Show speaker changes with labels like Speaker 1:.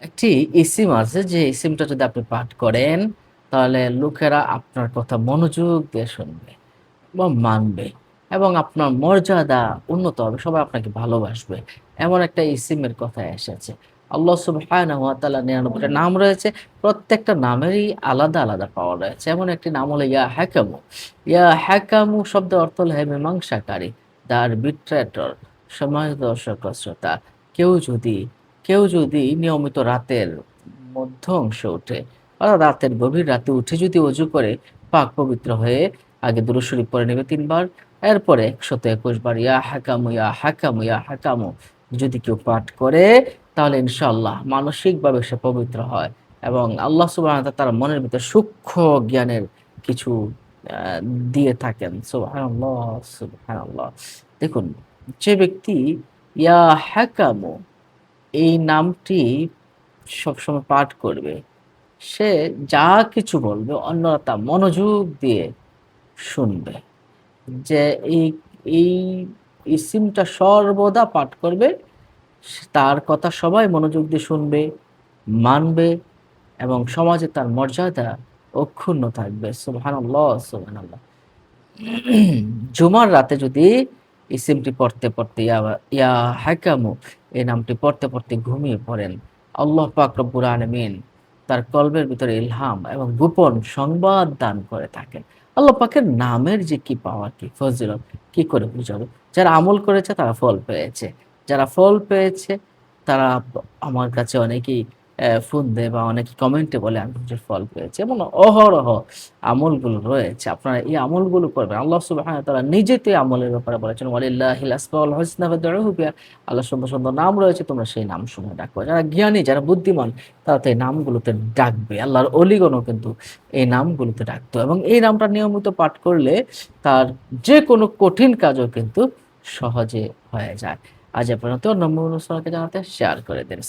Speaker 1: একটি ইসিম আছে যে ইসিমটা যদি আপনি পাঠ করেন, তাহলে লোকেরা আপনার কথা মনোযোগ দিয়ে শুনবে এবং মানবে এবং আপনার মর্যাদা উন্নত হবে। সবাই আপনাকে ভালোবাসবে। এমন একটা ইসিমের কথা এসেছে। আল্লাহ সুবহানাহু ওয়া তাআলার ৯৯ টা নাম রয়েছে। প্রত্যেকটা নামেরই আলাদা, আলাদা পাওয়ার রয়েছে। এমন একটি নাম হলো ইয়া হাকামু। ইয়া হাকামু শব্দের অর্থ হলো হে মীমাংসাকারী, দ্য আরবিট্রেটর, সময় দর্শক শ্রোতা। কেউ যদি কেউ যদি নিয়মিত রাতের মধ্য অংশে উঠে, রাতের গভীর রাতে উঠে যদি অজু করে পাক পবিত্র হয়ে আগে দুরূদ শরীফ পড়ে নেবে ৩ বার। এরপরে ১২১ বার ইয়া হাকামু, ইয়া হাকামু, ইয়া হাকামু যদি কেউ পাঠ করে, তাহলে ইনশাআল্লাহ মানসিকভাবে সে পবিত্র হয় এবং আল্লাহ সুবহানাহু ওয়া তাআলা তার মনের ভিতর সূক্ষ্ম জ্ঞানের কিছু আ দিয়ে থাকেন। সুবহানাল্লাহ, সুবহানাল্লাহ। দেখুন, যে ব্যক্তি ইয়া হাকামু এই নামটি সবসময় পাঠ করবে, সে যা কিছু বলবে অন্যরা তা মনোযোগ দিয়ে শুনবে। যে এই এই ইসিমটা সর্বদা পাঠ করবে, তার কথা সবাই মনোযোগ দিয়ে শুনবে, মানবে এবং সমাজে তার মর্যাদা অক্ষুণ্ণ থাকবে। সুবহানাল্লাহ, সুবহানাল্লাহ। জুমার রাতে যদি ইসিমটি পড়তে, পড়তে ইয়া হাকামু এই নামটি পড়তে, পড়তে ঘুমিয়ে পড়েন, আল্লাহ পাক রব্বুল আলামিন তার কলবের ভিতরে ইলহাম এবং গোপন সংবাদ দান করে থাকেন। আল্লাহ পাকের নামের যে কি পাওয়ার, কি ফজিলত, কি করে বুঝাবো? যারা আমল করেছে তারা ফল পেয়েছে। যারা ফল পেয়েছে তারা আমার কাছে অনেকেই ফোন দেয় বা অনেকে কমেন্টে বলে আমি হুজুর ফল পেয়েছি। এবং অহরহ আমলগুলো রয়েছে। আপনারা এই আমলগুলো করবেন। আল্লাহ সুবহানাহু ওয়া তাআলা নিজে তো এই আমলের ব্যাপারে বলেছেন, ওয়ালিল্লাহিল আসমাউল হুসনা ফাদউহু বিহা। আল্লাহর সুন্দর, সুন্দর নাম রয়েছে, তোমরা সেই নামসমূহে ডাকো। যারা জ্ঞানী, যারা বুদ্ধিমান, তারা তো এই নামগুলোতে ডাকবে। আল্লাহর অলিগণও কিন্তু এই নামগুলোতে ডাকতো এবং এই নামটা নিয়মিত পাঠ করলে তার যেকোনো কঠিন কাজও কিন্তু সহজে হয়ে যায়। আজ এ পর্যন্ত অন্য জানাতে শেয়ার করে দিন।